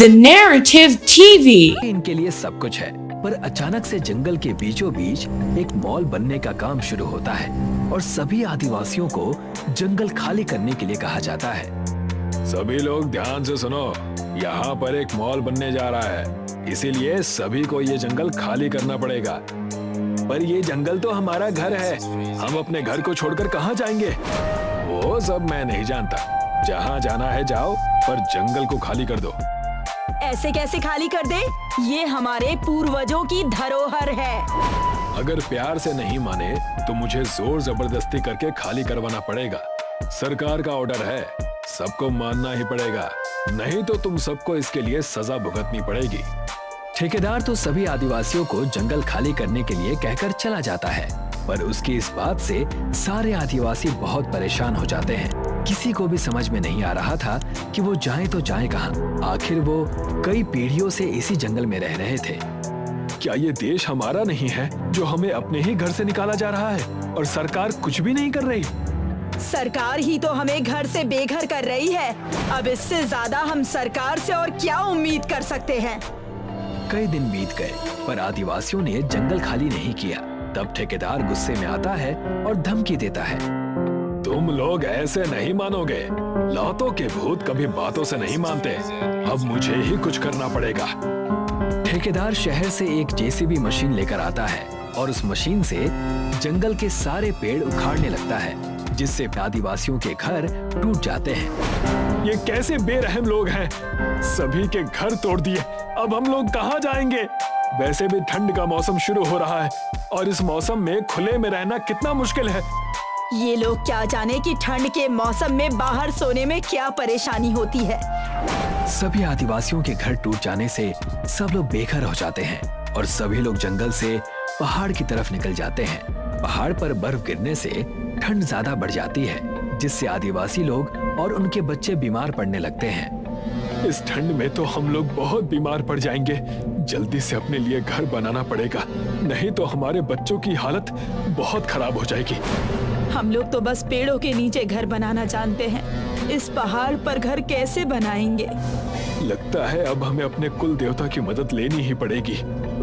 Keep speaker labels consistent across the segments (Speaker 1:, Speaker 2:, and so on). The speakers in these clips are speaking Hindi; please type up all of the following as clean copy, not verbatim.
Speaker 1: The Narrative TV।
Speaker 2: इनके लिए सब कुछ है, पर अचानक से जंगल के बीचों बीच एक मॉल बनने का काम शुरू होता है और सभी आदिवासियों को जंगल खाली करने के लिए कहा जाता है।
Speaker 3: सभी लोग ध्यान से सुनो, यहाँ पर एक मॉल बनने जा रहा है, इसीलिए सभी को ये जंगल खाली करना पड़ेगा। पर ये जंगल तो हमारा घर है, हम अपने घर को छोड़कर कहाँ जाएंगे? वो सब मैं नहीं जानता, जहाँ जाना है जाओ, पर जंगल को खाली कर दो।
Speaker 4: ऐसे कैसे खाली कर दे? ये हमारे पूर्वजों की धरोहर है।
Speaker 3: अगर प्यार से नहीं माने तो मुझे जोर जबरदस्ती करके खाली करवाना पड़ेगा। सरकार का ऑर्डर है, सबको मानना ही पड़ेगा, नहीं तो तुम सबको इसके लिए सजा भुगतनी पड़ेगी।
Speaker 2: ठेकेदार तो सभी आदिवासियों को जंगल खाली करने के लिए कहकर चला जाता है, पर उसकी इस बात से सारे आदिवासी बहुत परेशान हो जाते हैं। किसी को भी समझ में नहीं आ रहा था कि वो जाएं तो जाएं कहां। आखिर वो कई पीढ़ियों से इसी जंगल में रह रहे थे।
Speaker 3: क्या ये देश हमारा नहीं है जो हमें अपने ही घर से निकाला जा रहा है और सरकार कुछ भी नहीं कर रही?
Speaker 4: सरकार ही तो हमें घर से बेघर कर रही है। अब इससे ज्यादा हम सरकार से और क्या उम्मीद कर सकते हैं?
Speaker 2: कई दिन बीत गए, पर आदिवासियों ने जंगल खाली नहीं किया। तब ठेकेदार गुस्से में आता है और धमकी देता है।
Speaker 3: तुम लोग ऐसे नहीं मानोगे, लातों के भूत कभी बातों से नहीं मानते, अब मुझे ही कुछ करना पड़ेगा।
Speaker 2: ठेकेदार शहर से एक जेसीबी मशीन लेकर आता है और उस मशीन से जंगल के सारे पेड़ उखाड़ने लगता है, जिससे आदिवासियों के घर टूट जाते हैं।
Speaker 3: ये कैसे बेरहम लोग हैं, सभी के घर तोड़ दिए, अब हम लोग कहाँ जाएंगे? वैसे भी ठंड का मौसम शुरू हो रहा है और इस मौसम में खुले में रहना कितना मुश्किल है।
Speaker 4: ये लोग क्या जाने कि ठंड के मौसम में बाहर सोने में क्या परेशानी होती है।
Speaker 2: सभी आदिवासियों के घर टूट जाने से सब लोग बेघर हो जाते हैं और सभी लोग जंगल से पहाड़ की तरफ निकल जाते हैं। पहाड़ पर बर्फ गिरने से ठंड ज्यादा बढ़ जाती है, जिससे आदिवासी लोग और उनके बच्चे बीमार पड़ने लगते हैं।
Speaker 3: इस ठंड में तो हम लोग बहुत बीमार पड़ जाएंगे, जल्दी से अपने लिए घर बनाना पड़ेगा, नहीं तो हमारे बच्चों की हालत बहुत खराब हो जाएगी।
Speaker 4: हम लोग तो बस पेड़ों के नीचे घर बनाना जानते हैं, इस पहाड़ पर घर कैसे बनाएंगे?
Speaker 3: लगता है अब हमें अपने कुल देवता की मदद लेनी ही पड़ेगी,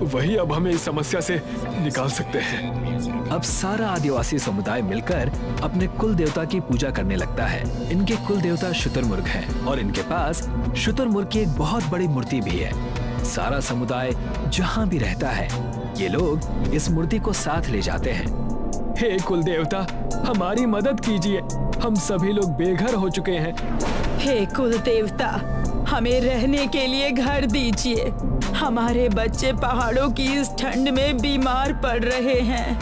Speaker 3: वही अब हमें इस समस्या से निकाल सकते हैं।
Speaker 2: अब सारा आदिवासी समुदाय मिलकर अपने कुल देवता की पूजा करने लगता है। इनके कुल देवता शुतुरमुर्ग हैं और इनके पास शुतुरमुर्ग की एक बहुत बड़ी मूर्ति भी है। सारा समुदाय जहाँ भी रहता है, ये लोग इस मूर्ति को साथ ले जाते हैं।
Speaker 3: हे कुल देवता, हमारी मदद कीजिए, हम सभी लोग बेघर हो चुके हैं।
Speaker 4: हे कुल देवता, हमें रहने के लिए घर दीजिए, हमारे बच्चे पहाड़ों की इस ठंड में बीमार पड़ रहे हैं।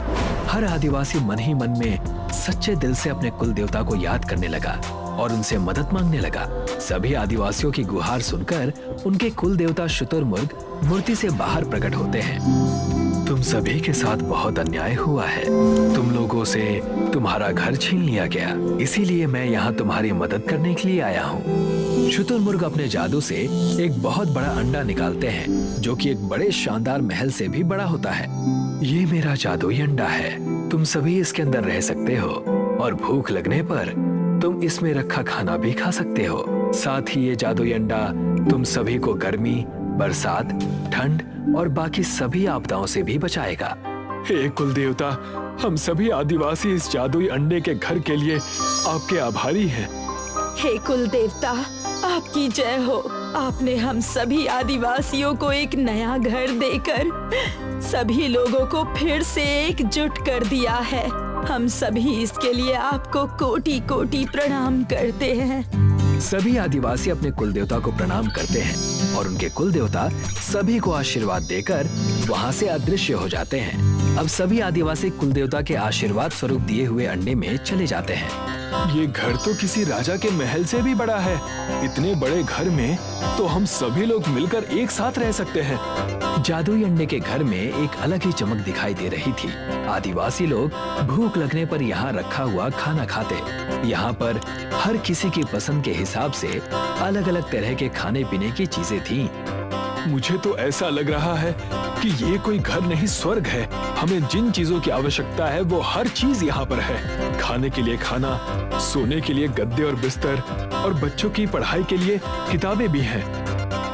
Speaker 2: हर आदिवासी मन ही मन में सच्चे दिल से अपने कुल देवता को याद करने लगा और उनसे मदद मांगने लगा। सभी आदिवासियों की गुहार सुनकर उनके कुल देवता शुतुरमुर्ग मूर्ति से बाहर प्रकट होते हैं। तुम सभी के साथ बहुत अन्याय हुआ है, तुम लोगों से तुम्हारा घर छीन लिया गया, इसीलिए मैं यहाँ तुम्हारी मदद करने के लिए आया हूँ। शुतुरमुर्ग अपने जादू से एक बहुत बड़ा अंडा निकालते हैं, जो कि एक बड़े शानदार महल से भी बड़ा होता है। ये मेरा जादुई अंडा है, तुम सभी इसके अंदर रह सकते हो और भूख लगने पर तुम इसमें रखा खाना भी खा सकते हो। साथ ही ये जादुई अंडा तुम सभी को गर्मी, बरसात, ठंड और बाकी सभी आपदाओं से भी बचाएगा।
Speaker 3: हे कुल देवता, हम सभी आदिवासी इस जादुई अंडे के घर के लिए आपके आभारी हैं।
Speaker 4: हे कुल देवता, आपकी जय हो। आपने हम सभी आदिवासियों को एक नया घर देकर सभी लोगों को फिर से एकजुट कर दिया है। हम सभी इसके लिए आपको कोटि कोटि प्रणाम करते हैं।
Speaker 2: सभी आदिवासी अपने कुल देवता को प्रणाम करते हैं और उनके कुल देवता सभी को आशीर्वाद देकर वहां से अदृश्य हो जाते हैं। अब सभी आदिवासी कुल देवता के आशीर्वाद स्वरूप दिए हुए अंडे में चले जाते हैं।
Speaker 3: ये घर तो किसी राजा के महल से भी बड़ा है। इतने बड़े घर में तो हम सभी लोग मिलकर एक साथ रह सकते हैं।
Speaker 2: जादुई अंडे के घर में एक अलग ही चमक दिखाई दे रही थी। आदिवासी लोग भूख लगने पर यहाँ रखा हुआ खाना खाते। यहाँ पर हर किसी की पसंद के हिसाब से अलग अलग तरह के खाने पीने की चीजें थीं।
Speaker 3: मुझे तो ऐसा लग रहा है कि ये कोई घर नहीं स्वर्ग है। हमें जिन चीजों की आवश्यकता है वो हर चीज यहाँ पर है। खाने के लिए खाना, सोने के लिए गद्दे और बिस्तर और बच्चों की पढ़ाई के लिए किताबें भी हैं।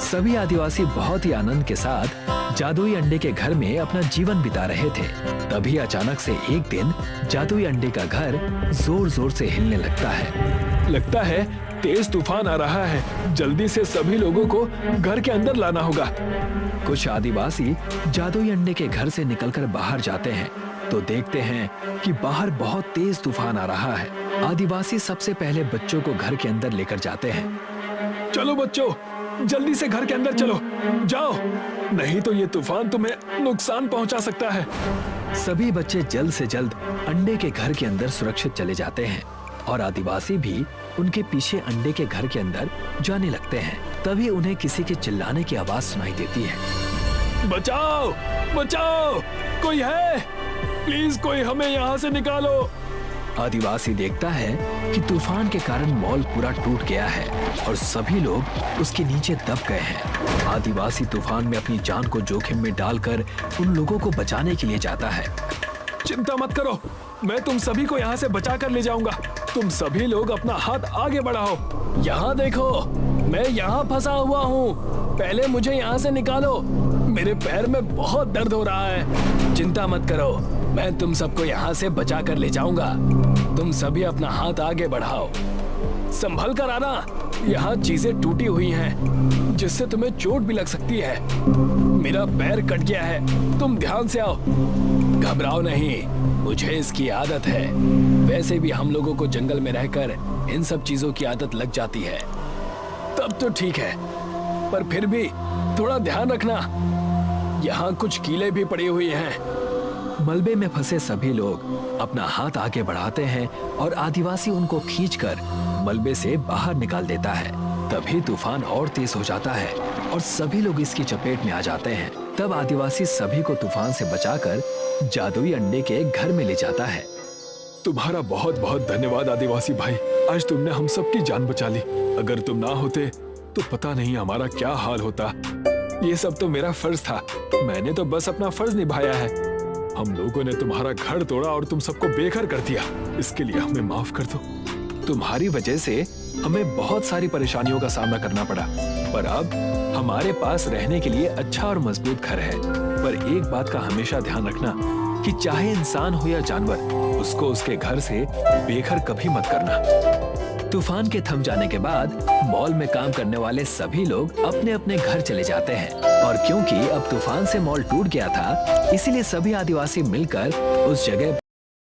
Speaker 2: सभी आदिवासी बहुत ही आनंद के साथ जादुई अंडे के घर में अपना जीवन बिता रहे थे। तभी अचानक से एक दिन जादुई अंडे का घर जोर जोर से हिलने
Speaker 3: लगता है तेज तूफान आ रहा है। जल्दी से सभी लोगों को घर के अंदर लाना होगा।
Speaker 2: कुछ आदिवासी जादुई अंडे के घर से निकलकर बाहर जाते हैं तो देखते हैं कि बाहर बहुत तेज तूफान आ रहा है। आदिवासी सबसे पहले बच्चों को घर के अंदर लेकर जाते हैं।
Speaker 3: चलो बच्चों, जल्दी से घर के अंदर चलो, जाओ, नहीं तो ये तूफान तुम्हें नुकसान पहुंचा सकता है।
Speaker 2: सभी बच्चे जल्द से जल्द अंडे के घर के अंदर सुरक्षित चले जाते हैं और आदिवासी भी उनके पीछे अंडे के घर के अंदर जाने लगते हैं। तभी उन्हें किसी के चिल्लाने की आवाज सुनाई देती है।
Speaker 3: बचाओ, बचाओ, कोई है? प्लीज कोई हमें यहाँ से निकालो।
Speaker 2: आदिवासी देखता है कि तूफान के कारण मॉल पूरा टूट गया है और सभी लोग उसके नीचे दब गए हैं। आदिवासी तूफान में अपनी जान को जोखिम में डालकर उन लोगों को बचाने के लिए जाता है।
Speaker 3: चिंता मत करो, मैं तुम सभी को यहाँ से बचा कर ले जाऊंगा। तुम सभी लोग अपना हाथ आगे बढ़ाओ। यहाँ देखो, मैं यहाँ फंसा हुआ हूँ, पहले मुझे यहाँ से निकालो, मेरे पैर में बहुत दर्द हो रहा है। चिंता मत करो, मैं तुम सबको यहाँ से बचा कर ले जाऊंगा। तुम सभी अपना हाथ आगे बढ़ाओ, संभल कर आना। यहाँ चीजें टूटी हुई हैं, जिससे तुम्हें चोट भी लग सकती है। मेरा पैर कट गया है, तुम ध्यान से आओ। घबराओ नहीं, मुझे इसकी आदत है। वैसे भी हम लोगों को जंगल में रहकर इन सब चीजों की आदत लग जाती है। तब तो ठीक है, पर फिर भी थोड़ा ध्यान रखना, यहाँ कुछ कीलें भी पड़ी हुई हैं।
Speaker 2: मलबे में फंसे सभी लोग अपना हाथ आगे बढ़ाते हैं और आदिवासी उनको खींचकर मलबे से बाहर निकाल देता है। तभी तूफान और तेज हो जाता है और सभी लोग इसकी चपेट में आ जाते हैं। तब आदिवासी सभी को तूफान से बचाकर जादुई अंडे के घर में ले जाता है।
Speaker 3: तुम्हारा बहुत बहुत धन्यवाद आदिवासी भाई, आज तुमने हम सबकी जान बचा ली। अगर तुम ना होते तो पता नहीं हमारा क्या हाल होता। ये सब तो मेरा फर्ज था, मैंने तो बस अपना फर्ज निभाया है। हम लोगों ने तुम्हारा घर तोड़ा और तुम सबको बेघर कर दिया, इसके लिए हमें माफ कर दो।
Speaker 2: तुम्हारी वजह से हमें बहुत सारी परेशानियों का सामना करना पड़ा, पर अब हमारे पास रहने के लिए अच्छा और मजबूत घर है। पर एक बात का हमेशा ध्यान रखना कि चाहे इंसान हो या जानवर, उसको उसके घर से बेघर कभी मत करना। तूफान के थम जाने के बाद मॉल में काम करने वाले सभी लोग अपने अपने घर चले जाते हैं और क्योंकि अब तूफान से मॉल टूट गया था, इसीलिए सभी आदिवासी मिलकर उस जगह